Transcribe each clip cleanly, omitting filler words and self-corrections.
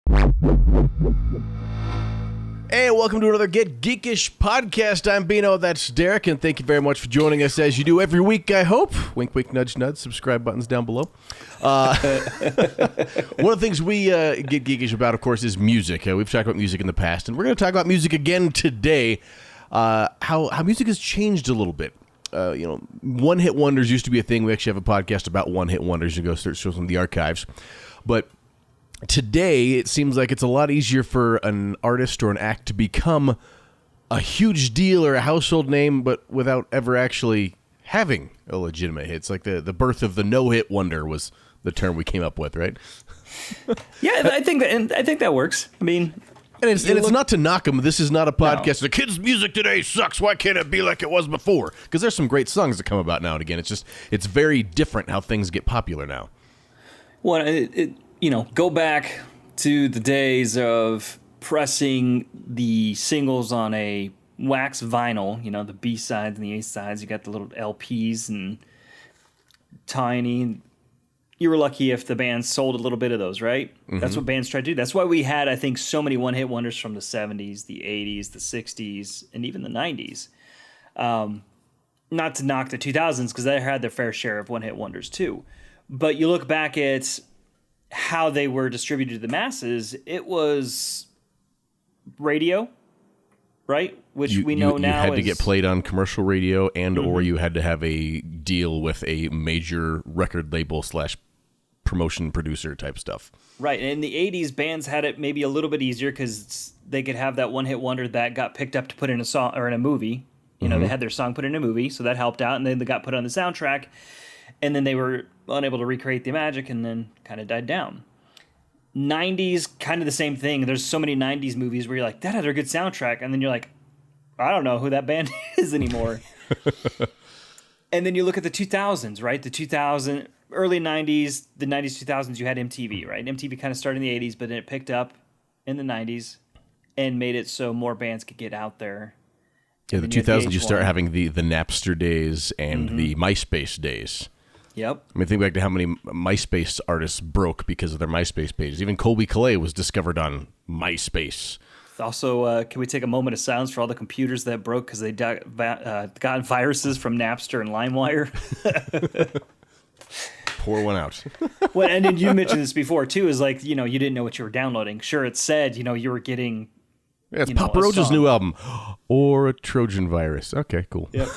Hey, welcome to another Get Geekish podcast. I'm Bino, that's Derek, and thank you very much for joining us as you do every week, I hope. Wink, wink, nudge, nudge. Subscribe buttons down below. One of the things we get geekish about, of course, is music. We've talked about music in the past, and we're going to talk about music again today. How music has changed a little bit. One-hit wonders used to be a thing. We actually have a podcast about one-hit wonders. You go search some of the archives. But today, it seems like it's a lot easier for an artist or an act to become a huge deal or a household name, but without ever actually having a legitimate hit. It's like the birth of the no-hit wonder was the term we came up with, right? Yeah, I think that works. I mean, and it's not to knock them. This is not a podcast. No. The kids' music today sucks. Why can't it be like it was before? Because there's some great songs that come about now and again. It's very different how things get popular now. Well, go back to the days of pressing the singles on a wax vinyl, the B-sides and the A-sides. You got the little LPs and tiny. You were lucky if the band sold a little bit of those, right? Mm-hmm. That's what bands tried to do. That's why we had, I think, so many one-hit wonders from the 70s, the 80s, the 60s, and even the 90s. Not to knock the 2000s, because they had their fair share of one-hit wonders, too. But you look back at how they were distributed to the masses, it was radio, right? Which we know now you had to get played on commercial radio, and or you had to have a deal with a major record label / promotion producer type stuff. Right. And in the 80s, bands had it maybe a little bit easier because they could have that one-hit wonder that got picked up to put in a song or in a movie. They had their song put in a movie, so that helped out, and then they got put on the soundtrack, and then they were unable to recreate the magic and then kind of died down. 90s, kind of the same thing. There's so many 90s movies where you're like, that had a good soundtrack, and then you're like, I don't know who that band is anymore. And then you look at the 2000s, right? The early 90s, the 90s, 2000s, you had MTV, right? MTV kind of started in the 80s, but then it picked up in the 90s and made it so more bands could get out there. Yeah, the 2000s, you start having the Napster days and the MySpace days. Yep. I mean, think back to how many MySpace artists broke because of their MySpace pages. Even Colby Calais was discovered on MySpace. Also, can we take a moment of silence for all the computers that broke because they got viruses from Napster and LimeWire? Pour one out. Well, and then you mentioned this before, too, is like, you didn't know what you were downloading. Sure, it said, you were getting... Yeah, it's Papa Roach's new album. Or a Trojan virus. Okay, cool. Yep.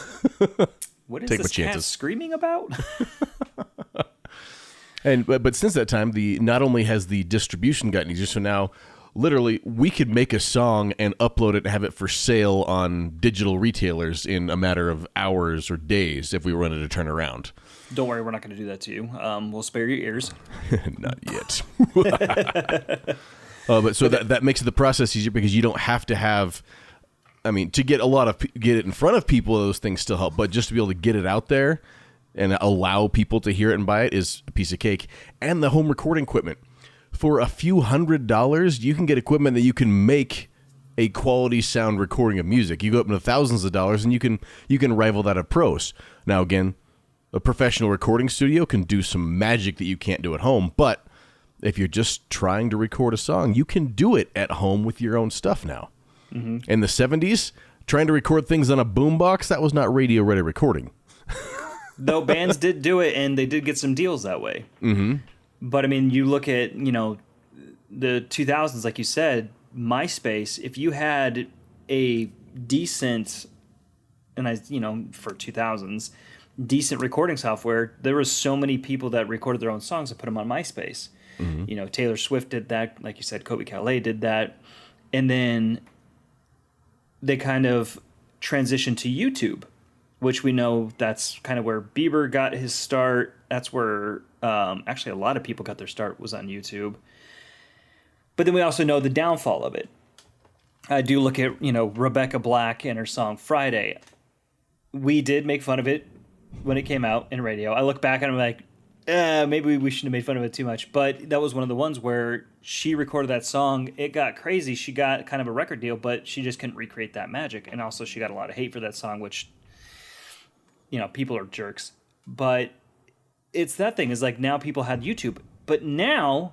What is this cat screaming about? But since that time, not only has the distribution gotten easier, so now literally we could make a song and upload it and have it for sale on digital retailers in a matter of hours or days if we wanted to turn around. Don't worry, we're not going to do that to you. We'll spare your ears. Not yet. But so that makes the process easier because you don't have to have. I mean, to get it in front of people, those things still help. But just to be able to get it out there and allow people to hear it and buy it is a piece of cake. And the home recording equipment. For a few $100s, you can get equipment that you can make a quality sound recording of music. You go up into thousands of dollars, and you can rival that of pros. Now, again, a professional recording studio can do some magic that you can't do at home. But if you're just trying to record a song, you can do it at home with your own stuff now. Mm-hmm. In the 70s, trying to record things on a boombox, that was not radio-ready recording. Though bands did do it, and they did get some deals that way. Mm-hmm. But, I mean, you look at, the 2000s, like you said, MySpace, if you had a decent, for 2000s, decent recording software, there was so many people that recorded their own songs and put them on MySpace. Mm-hmm. Taylor Swift did that. Like you said, Colby Calais did that. And then they kind of transitioned to YouTube, which we know that's kind of where Bieber got his start. That's where actually a lot of people got their start was on YouTube. But then we also know the downfall of it. I do look at, Rebecca Black and her song Friday. We did make fun of it when it came out in radio. I look back and I'm like, maybe we shouldn't have made fun of it too much. But that was one of the ones where she recorded that song. It got crazy. She got kind of a record deal, but she just couldn't recreate that magic. And also she got a lot of hate for that song, which, people are jerks. But it's that thing is like now people had YouTube. But now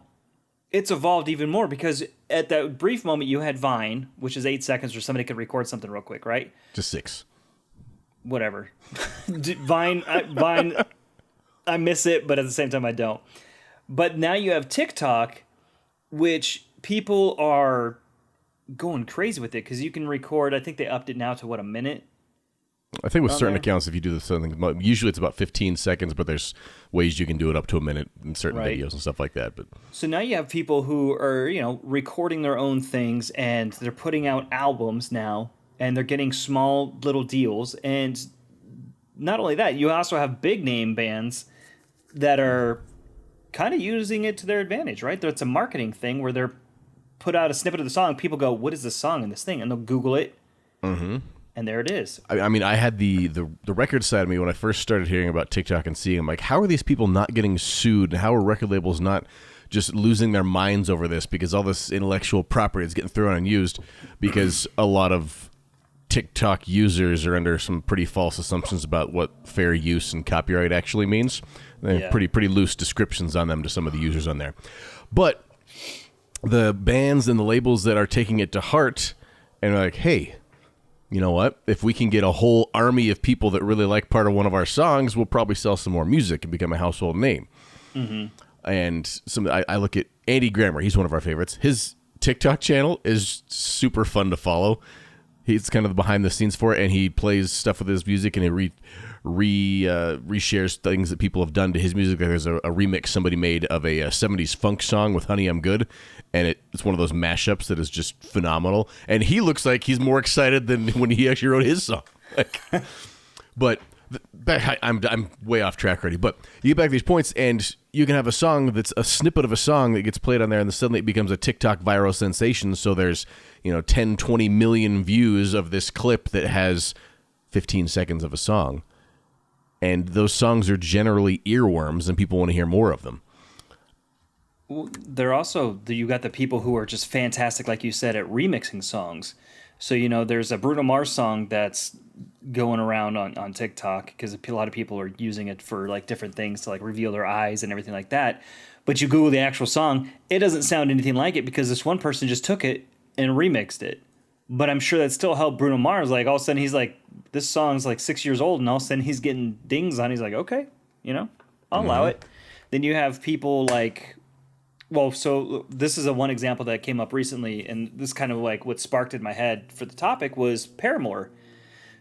it's evolved even more because at that brief moment you had Vine, which is 8 seconds where somebody could record something real quick, right? Just 6. Whatever. Vine, I miss it, but at the same time I don't. But now you have TikTok, which people are going crazy with it because you can record. I think they upped it now to a minute. I think with certain accounts, if you do something, usually it's about 15 seconds, but there's ways you can do it up to a minute in certain videos and stuff like that. But so now you have people who are, recording their own things and they're putting out albums now and they're getting small little deals. And not only that, you also have big name bands that are kind of using it to their advantage, right? It's a marketing thing where they're put out a snippet of the song. People go, what is this song in this thing? And they'll Google it. Mm-hmm. And there it is. I mean, I had the record side of me when I first started hearing about TikTok and seeing them. Like, how are these people not getting sued? And how are record labels not just losing their minds over this? Because all this intellectual property is getting thrown and used. Because a lot of TikTok users are under some pretty false assumptions about what fair use and copyright actually means. They have pretty loose descriptions on them to some of the users on there. But the bands and the labels that are taking it to heart and are like, hey, you know what? If we can get a whole army of people that really like part of one of our songs, we'll probably sell some more music and become a household name. Mm-hmm. And I look at Andy Grammer. He's one of our favorites. His TikTok channel is super fun to follow. He's kind of the behind the scenes for it, and he plays stuff with his music, and he reshares things that people have done to his music. There's a remix somebody made of a 70s funk song with Honey, I'm Good, and it's one of those mashups that is just phenomenal. And he looks like he's more excited than when he actually wrote his song. But I'm way off track already. But you get back to these points, and you can have a song that's a snippet of a song that gets played on there, and then suddenly it becomes a TikTok viral sensation. So there's 10, 20 million views of this clip that has 15 seconds of a song. And those songs are generally earworms, and people want to hear more of them. Well, they're also, you got the people who are just fantastic, like you said, at remixing songs. So, there's a Bruno Mars song that's going around on TikTok because a lot of people are using it for like different things to like reveal their eyes and everything like that. But you Google the actual song, it doesn't sound anything like it because this one person just took it and remixed it. But I'm sure that still helped Bruno Mars. Like all of a sudden he's like, this song's like 6 years old, and all of a sudden he's getting dings on it. He's like, okay, I'll allow it. Then you have people like, well, so this is one example that came up recently, and this kind of like what sparked in my head for the topic was Paramore.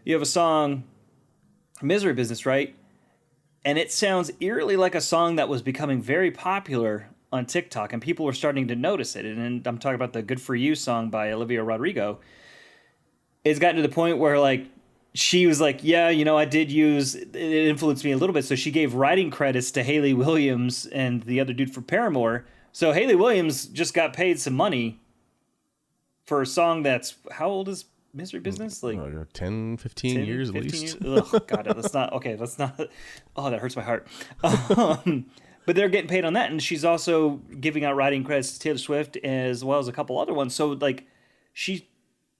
You have a song, Misery Business, right? And it sounds eerily like a song that was becoming very popular on TikTok, and people were starting to notice it. And I'm talking about the Good For You song by Olivia Rodrigo. It's gotten to the point where like she was like, yeah, I did use, it influenced me a little bit. So she gave writing credits to Hayley Williams and the other dude for Paramore. So Hayley Williams just got paid some money for a song that's, how old is Misery Business? Like 10, 15 years 15 at least. Years? Ugh, God, that's not, okay, that's not, oh, that hurts my heart. But they're getting paid on that. And she's also giving out writing credits to Taylor Swift as well as a couple other ones. So like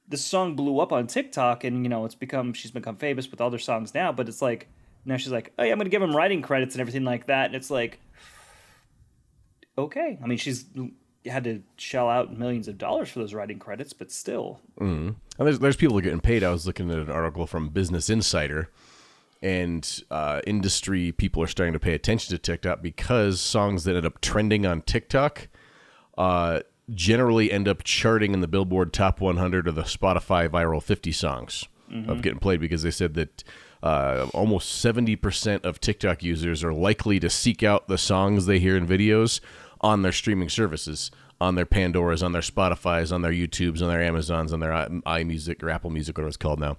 the song blew up on TikTok, and she's become famous with other songs now, but it's like, now she's like, oh yeah, I'm going to give him writing credits and everything like that. And it's like, okay. I mean, she's had to shell out millions of dollars for those writing credits, but still. Mm-hmm. And there's people getting paid. I was looking at an article from Business Insider, and industry people are starting to pay attention to TikTok because songs that end up trending on TikTok generally end up charting in the Billboard Top 100 or the Spotify Viral 50 songs of getting played, because they said that almost 70% of TikTok users are likely to seek out the songs they hear in videos on their streaming services, on their Pandoras, on their Spotifys, on their YouTubes, on their Amazons, on their iMusic or Apple Music, whatever it's called now.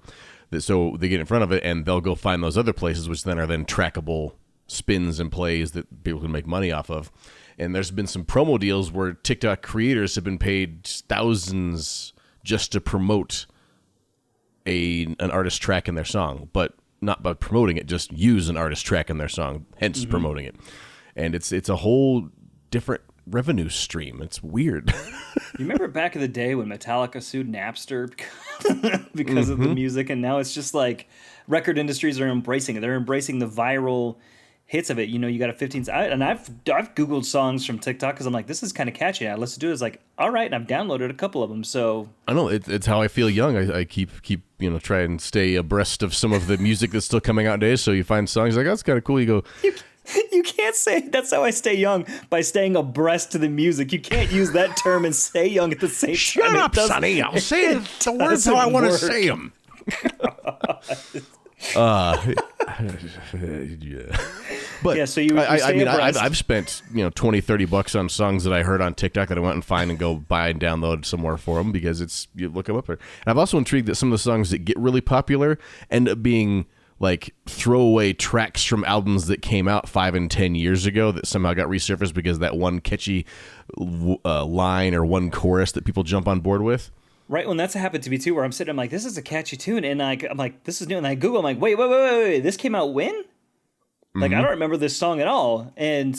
So they get in front of it, and they'll go find those other places, which then are trackable spins and plays that people can make money off of. And there's been some promo deals where TikTok creators have been paid thousands just to promote an artist track in their song, but not by promoting it, just use an artist track in their song, hence promoting it. And it's a whole different revenue stream. It's weird. You remember back in the day when Metallica sued Napster because of the music, and now it's just like record industries are embracing it. They're embracing the viral hits of it. You know, you got a 15. And I've Googled songs from TikTok because I'm like, this is kind of catchy. And I listened to it. It's like, all right. And I've downloaded a couple of them. So I know it's how I feel young. I keep try and stay abreast of some of the music that's still coming out nowadays. So you find songs like, oh, that's kind of cool. You go, you can't say that's how I stay young, by staying abreast to the music. You can't use that term and stay young at the same time. Shut up, Sonny. I'll say the words how I want to say them. Yeah. But yeah, so you I mean, abreast. I've spent $20-$30 on songs that I heard on TikTok that I went and find and go buy and download somewhere for them because you look them up there. And I'm also intrigued that some of the songs that get really popular end up being like throwaway tracks from albums that came out 5 and 10 years ago that somehow got resurfaced because that one catchy line or one chorus that people jump on board with. Right, when that's happened to me too, where I'm sitting, I'm like, this is a catchy tune, and I'm like, this is new, and I Google, I'm like, wait, this came out when? Like, I don't remember this song at all. And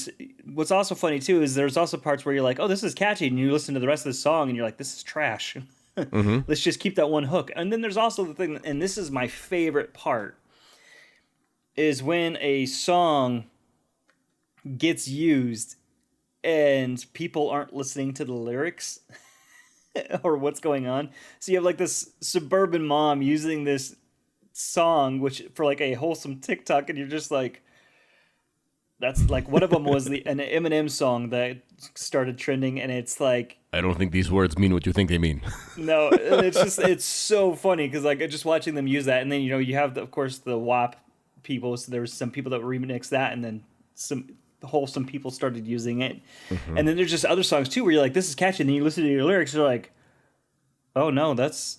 what's also funny too is there's also parts where you're like, oh, this is catchy, and you listen to the rest of the song, and you're like, this is trash. Let's just keep that one hook. And then there's also the thing, and this is my favorite part, is when a song gets used and people aren't listening to the lyrics. Or what's going on. So you have like this suburban mom using this song, which for like a wholesome TikTok, and you're just like, that's like, one of them was an Eminem song that started trending, and it's like, I don't think these words mean what you think they mean. No, it's so funny because like just watching them use that, and then you have of course the WAP people. So there was some people that remixed that, and then some wholesome people started using it. And then there's just other songs too where you're like, this is catchy, and then you listen to your lyrics, you're like, oh no, that's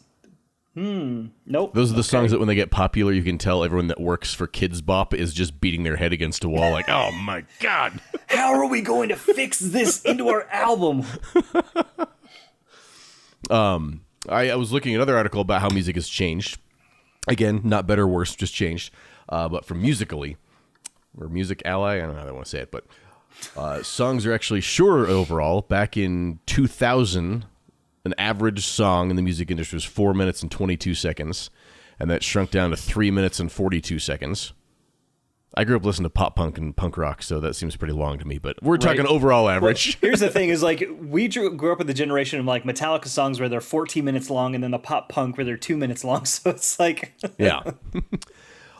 nope. Those are the songs that when they get popular, you can tell everyone that works for Kids Bop is just beating their head against a wall like, oh my god, how are we going to fix this into our album? I was looking at another article about how music has changed. Again, not better or worse, just changed. But from Musically, or Music Ally, I don't know how I want to say it, but songs are actually shorter overall. Back in 2000, an average song in the music industry was 4 minutes and 22 seconds, and that shrunk down to 3 minutes and 42 seconds. I grew up listening to pop punk and punk rock, so that seems pretty long to me, but we're talking overall average. Well, here's the thing, is like, we grew up with the generation of like Metallica songs where they're 14 minutes long, and then the pop punk where they're 2 minutes long, so it's like... Yeah.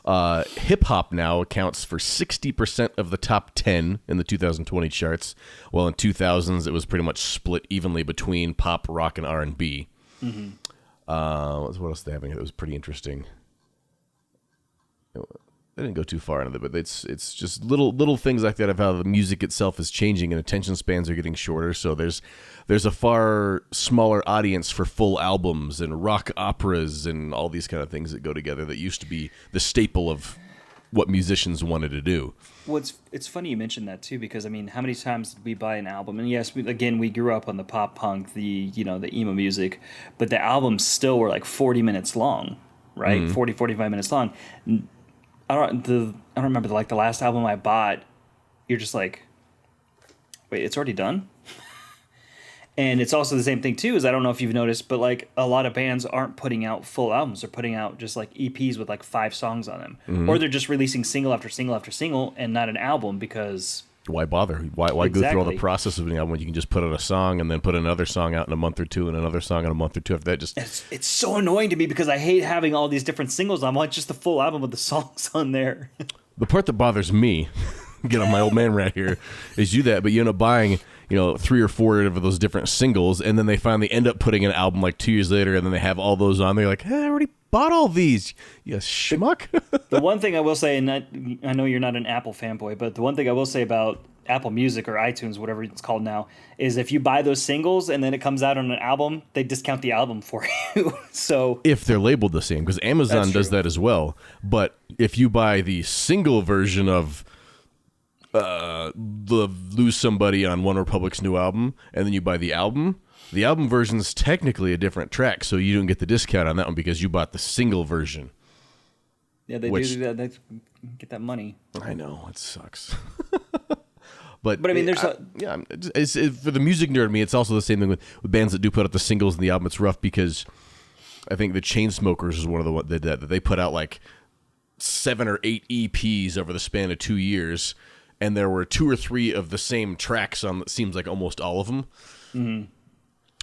Hip-hop now accounts for 60% of the top 10 in the 2020 charts, while in 2000s it was pretty much split evenly between pop, rock, and R&B. What else they having? It was pretty interesting. They didn't go too far into it, but it's just little things like that of how the music itself is changing and attention spans are getting shorter. So there's a far smaller audience for full albums and rock operas and all these kind of things that go together that used to be the staple of what musicians wanted to do. Well, it's funny you mentioned that too, because I mean, how many times did we buy an album? And yes, we grew up on the pop punk, the emo music, but the albums still were like 40 minutes long, right? 40, 45 minutes long. I don't remember the last album I bought. You're just like, wait, it's already done? And it's also the same thing too, is I don't know if you've noticed, but like a lot of bands aren't putting out full albums. They're putting out just like EPs with like 5 songs on them. Or they're just releasing single after single after single and not an album, because... Why bother? Why go through all the process of an album when you can just put out a song and then put another song out in a month or two and another song in a month or two after that? It's so annoying to me because I hate having all these different singles. I want just the full album with the songs on there. The part that bothers me, get on my old man right here, is but you end up buying 3 or 4 of those different singles, and then they finally end up putting an album like 2 years later, and then they have all those on. They're like, hey, I already bought all these, you schmuck. The one thing I will say, and I know you're not an Apple fanboy, but the one thing I will say about Apple Music or iTunes, whatever it's called now, is if you buy those singles and then it comes out on an album, they discount the album for you. So if they're labeled the same, because Amazon does that as well. But if you buy the single version of Lose Somebody on One Republic's new album, and then you buy the album version's technically a different track, so you don't get the discount on that one because you bought the single version. Yeah, they do that. They get that money. I know, it sucks. But I mean, there's it's for the music nerd in me, it's also the same thing with bands that do put out the singles and the album. It's rough because I think the Chainsmokers is one of the ones that they put out like 7 or 8 EPs over the span of 2 years, and there were 2 or 3 of the same tracks on, it seems like almost all of them. Mm-hmm.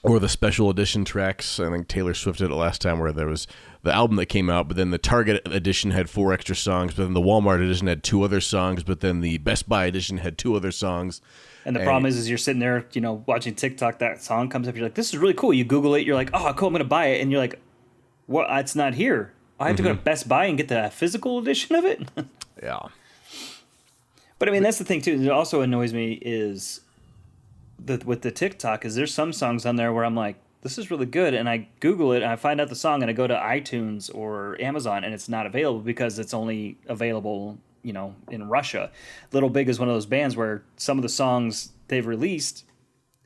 Or the special edition tracks. I think Taylor Swift did it last time, where there was the album that came out, but then the Target edition had 4 extra songs, but then the Walmart edition had 2 other songs, but then the Best Buy edition had 2 other songs. And the problem is you're sitting there, watching TikTok, that song comes up, you're like, this is really cool. You Google it, you're like, oh, cool, I'm going to buy it. And you're like, what? It's not here. I have to go to Best Buy and get the physical edition of it? Yeah. But I mean, that's the thing too. That also annoys me is with the TikTok, is there's some songs on there where I'm like, this is really good, and I Google it and I find out the song and I go to iTunes or Amazon and it's not available because it's only available, in Russia. Little Big is one of those bands where some of the songs they've released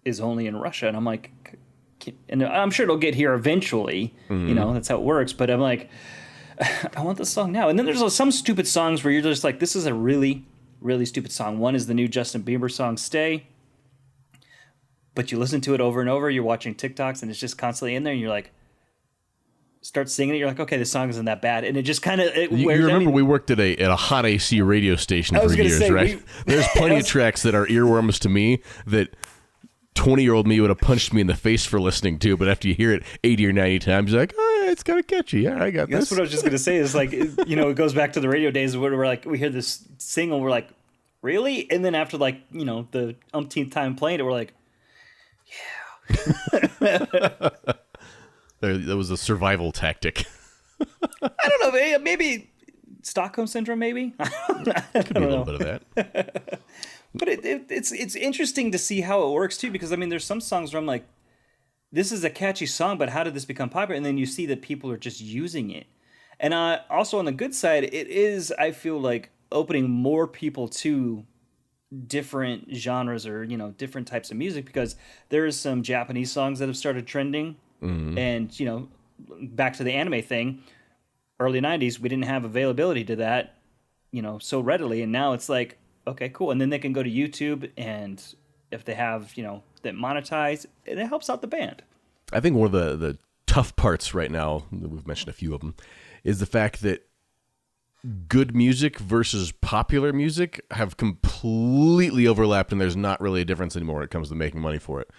is only in Russia, and I'm like, and I'm sure it'll get here eventually. That's how it works. But I'm like, I want this song now. And then there's some stupid songs where you're just like, this is a really, really stupid song. One is the new Justin Bieber song, Stay. But you listen to it over and over, you're watching TikToks, and it's just constantly in there, and you're like, start singing it, you're like, okay, this song isn't that bad. And it just kind of... You remember we worked at a hot AC radio station for years, right? There's plenty of tracks that are earworms to me that 20-year-old me would have punched me in the face for listening to, but after you hear it 80 or 90 times, you're like, oh, it's kind of catchy. Yeah, I got this. That's what I was just going to say, is like, it goes back to the radio days where we're like, we hear this single, we're like, really? And then after the umpteenth time playing it, we're like, yeah. That was a survival tactic. I don't know. Maybe Stockholm Syndrome, maybe? Could be a little bit of that. But it's interesting to see how it works, too, because, I mean, there's some songs where I'm like, this is a catchy song, but how did this become popular? And then you see that people are just using it. And also on the good side, it is, I feel like, opening more people to different genres or different types of music, because there is some Japanese songs that have started trending, and back to the anime thing, early 90s we didn't have availability to that so readily, and now it's like, okay, cool, and then they can go to YouTube, and if they have that monetize, and it helps out the band. I think one of the tough parts right now, we've mentioned a few of them, is the fact that good music versus popular music have completely overlapped, and there's not really a difference anymore when it comes to making money for it.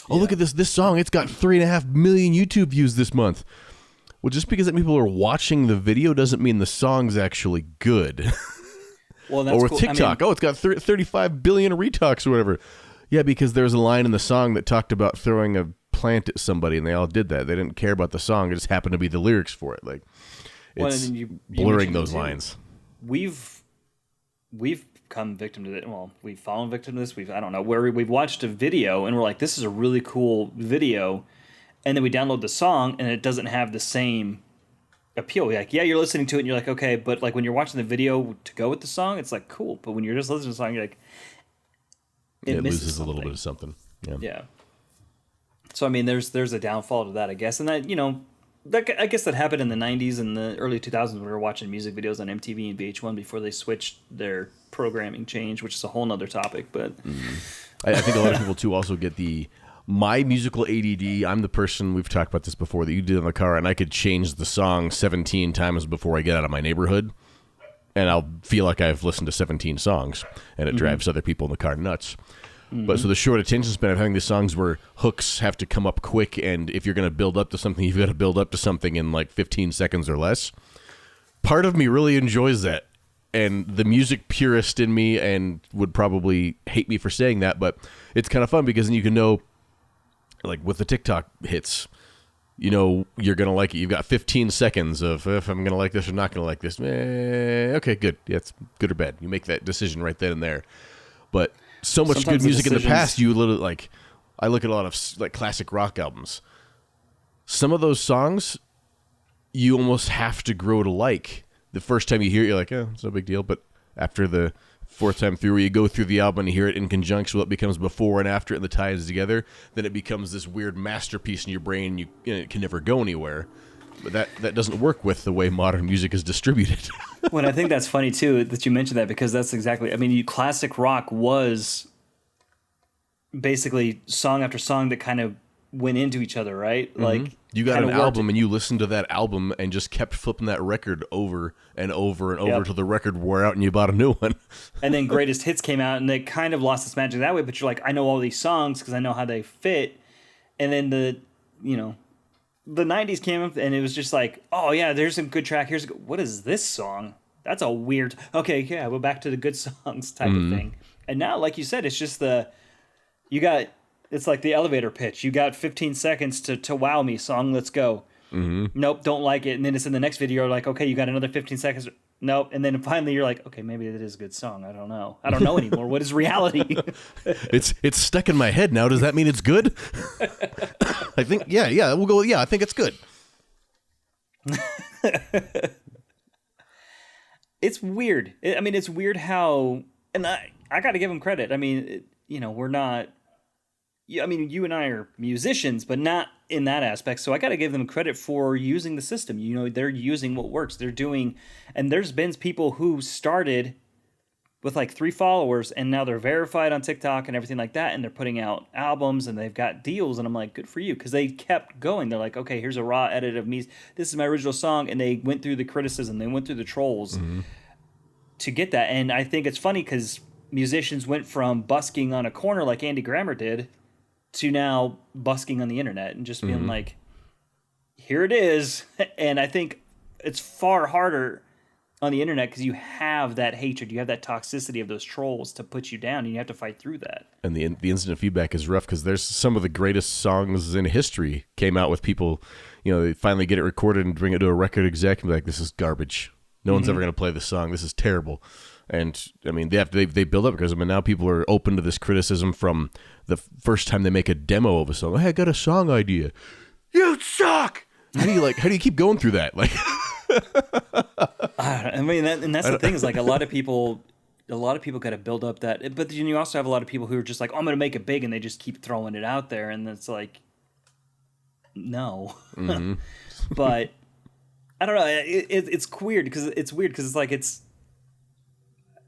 Oh, look at this song. It's got 3.5 million YouTube views this month. Well, just because that people are watching the video doesn't mean the song's actually good. Well, that's or with cool. TikTok, it's got 35 billion retalks or whatever. Yeah, because there's a line in the song that talked about throwing a plant at somebody, and they all did that. They didn't care about the song. It just happened to be the lyrics for it. Like, it's you blurring those lines. We've come victim to it. Well, we've fallen victim to this. I don't know, where we've watched a video and we're like, this is a really cool video, and then we download the song and it doesn't have the same appeal. We're like, yeah, you're listening to it and you're like, okay, but like when you're watching the video to go with the song, it's like cool. But when you're just listening to the song, you're like, it loses a little bit of something. Yeah. So I mean, there's a downfall to that, I guess, and that I guess that happened in the 90s and the early 2000s when we were watching music videos on MTV and VH1 before they switched their programming change, which is a whole nother topic. But I think a lot of people, too, also get my musical ADD. I'm the person, we've talked about this before, that you did in the car, and I could change the song 17 times before I get out of my neighborhood, and I'll feel like I've listened to 17 songs, and it drives other people in the car nuts. But so the short attention span of having these songs where hooks have to come up quick, and if you're going to build up to something, you've got to build up to something in like 15 seconds or less. Part of me really enjoys that, and the music purist in me and would probably hate me for saying that, but it's kind of fun because then you can know, like with the TikTok hits, you're going to like it. You've got 15 seconds of if I'm going to like this or not going to like this. Okay, good. Yeah, it's good or bad. You make that decision right then and there. But so much Sometimes good music in the past, you literally, like, I look at a lot of like classic rock albums. Some of those songs you almost have to grow to like. The first time you hear it, you're like, it's no big deal. But after the fourth time through, where you go through the album and you hear it in conjunction with what becomes before and after, and the ties together, then it becomes this weird masterpiece in your brain. It can never go anywhere. But that doesn't work with the way modern music is distributed. Well, I think that's funny, too, that you mentioned that, because that's exactly... I mean, classic rock was basically song after song that kind of went into each other, right? Like you got an album and you listened to that album and just kept flipping that record over and over and over till the record wore out and you bought a new one. And then Greatest Hits came out and they kind of lost its magic that way, but you're like, I know all these songs because I know how they fit. And then the 90s came up and it was just like, oh yeah, there's some good track. What is this song? That's a weird, okay, yeah, we're back to the good songs type of thing. And now, like you said, it's just it's like the elevator pitch. You got 15 seconds to wow me, song, let's go. Nope, don't like it. And then it's in the next video, like, okay, you got another 15 seconds. Nope. And then finally you're like, okay, maybe it is a good song. I don't know. I don't know anymore. What is reality? It's stuck in my head now. Does that mean it's good? I think, we'll go, I think it's good. It's weird. It's weird how, and I got to give them credit. We're not, you and I are musicians, but not in that aspect. So I got to give them credit for using the system. They're using what works. They're doing, and there's been people who started with like 3 followers and now they're verified on TikTok and everything like that. And they're putting out albums and they've got deals. And I'm like, good for you. Cause they kept going. They're like, okay, here's a raw edit of me. This is my original song. And they went through the criticism. They went through the trolls to get that. And I think it's funny because musicians went from busking on a corner like Andy Grammer did to now busking on the internet and just being like, here it is. And I think it's far harder on the internet because you have that hatred, you have that toxicity of those trolls to put you down, and you have to fight through that. And the instant feedback is rough because there's some of the greatest songs in history came out with people, they finally get it recorded and bring it to a record exec and be like, this is garbage. No one's ever going to play this song. This is terrible. And they build up because now people are open to this criticism from the first time they make a demo of a song. Hey, I got a song idea. You suck. How do you keep going through that? Like, and that's the thing is like a lot of people got to build up that. But then you also have a lot of people who are just like, oh, I'm going to make it big, and they just keep throwing it out there, and it's like, no. But I don't know. It's weird because it's like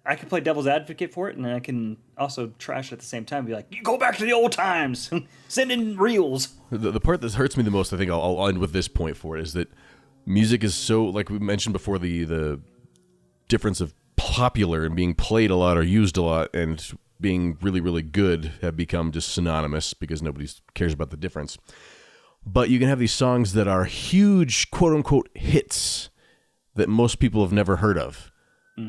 I can play devil's advocate for it, and I can also trash it at the same time. Be like, you go back to the old times, send in reels. The part that hurts me the most, I think I'll end with this point for it, is that music is so, like we mentioned before, the difference of popular and being played a lot or used a lot and being really, really good have become just synonymous because nobody cares about the difference. But you can have these songs that are huge, quote-unquote, hits that most people have never heard of.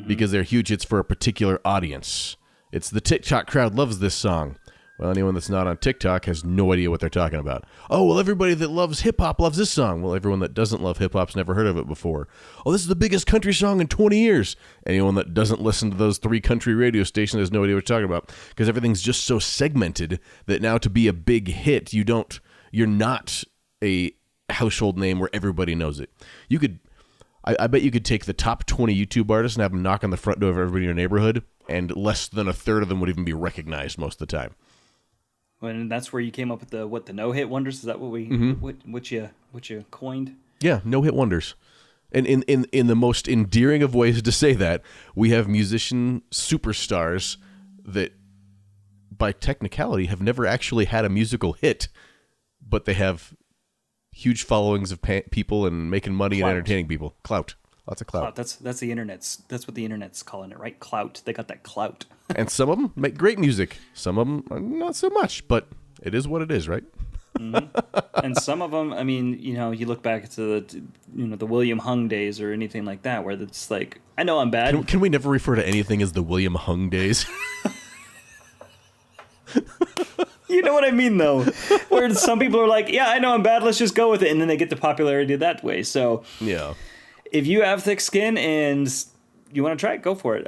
Because they're huge hits for a particular audience. It's the TikTok crowd loves this song. Well, anyone that's not on TikTok has no idea what they're talking about. Oh, well, everybody that loves hip-hop loves this song. Well, everyone that doesn't love hip-hop's never heard of it before. Oh, this is the biggest country song in 20 years. Anyone that doesn't listen to those 3 country radio stations has no idea what you're talking about. Because everything's just so segmented that now to be a big hit, you're not a household name where everybody knows it. I bet you could take the top 20 YouTube artists and have them knock on the front door of everybody in your neighborhood, and less than a third of them would even be recognized most of the time. And that's where you came up with the no-hit wonders? Is that what we what you coined? Yeah, no-hit wonders. And in the most endearing of ways to say that, we have musician superstars that, by technicality, have never actually had a musical hit, but they have huge followings of people and making money and entertaining people. Clout. Lots of clout. That's what the internet's calling it, right? Clout. They got that clout. And some of them make great music. Some of them not so much, but it is what it is, right? And some of them, you look back to the William Hung days or anything like that, where it's like, I know I'm bad. Can we never refer to anything as the William Hung days? You know what I mean, though? Where some people are like, yeah, I know I'm bad, let's just go with it. And then they get the popularity that way. So yeah, if you have thick skin and you want to try it, go for it.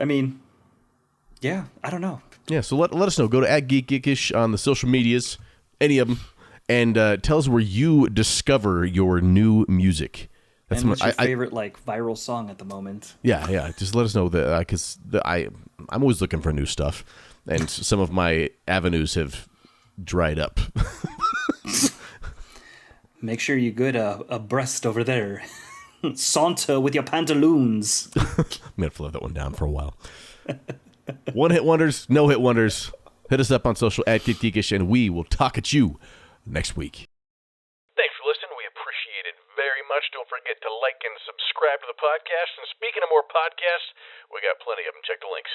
Yeah, I don't know. Yeah, so let us know. Go to @Geekish on the social medias, any of them, and tell us where you discover your new music. That's what's your favorite viral song at the moment? Yeah. Just let us know that because I'm always looking for new stuff, and some of my avenues have dried up. Make sure you get a breast over there. Saunter with your pantaloons. I'm gonna float that one down for a while. One-hit wonders, no-hit wonders. Hit us up on social @Geekish, and we will talk at you next week. much. Don't forget to like and subscribe to the podcast. And speaking of more podcasts, we got plenty of them. Check the links.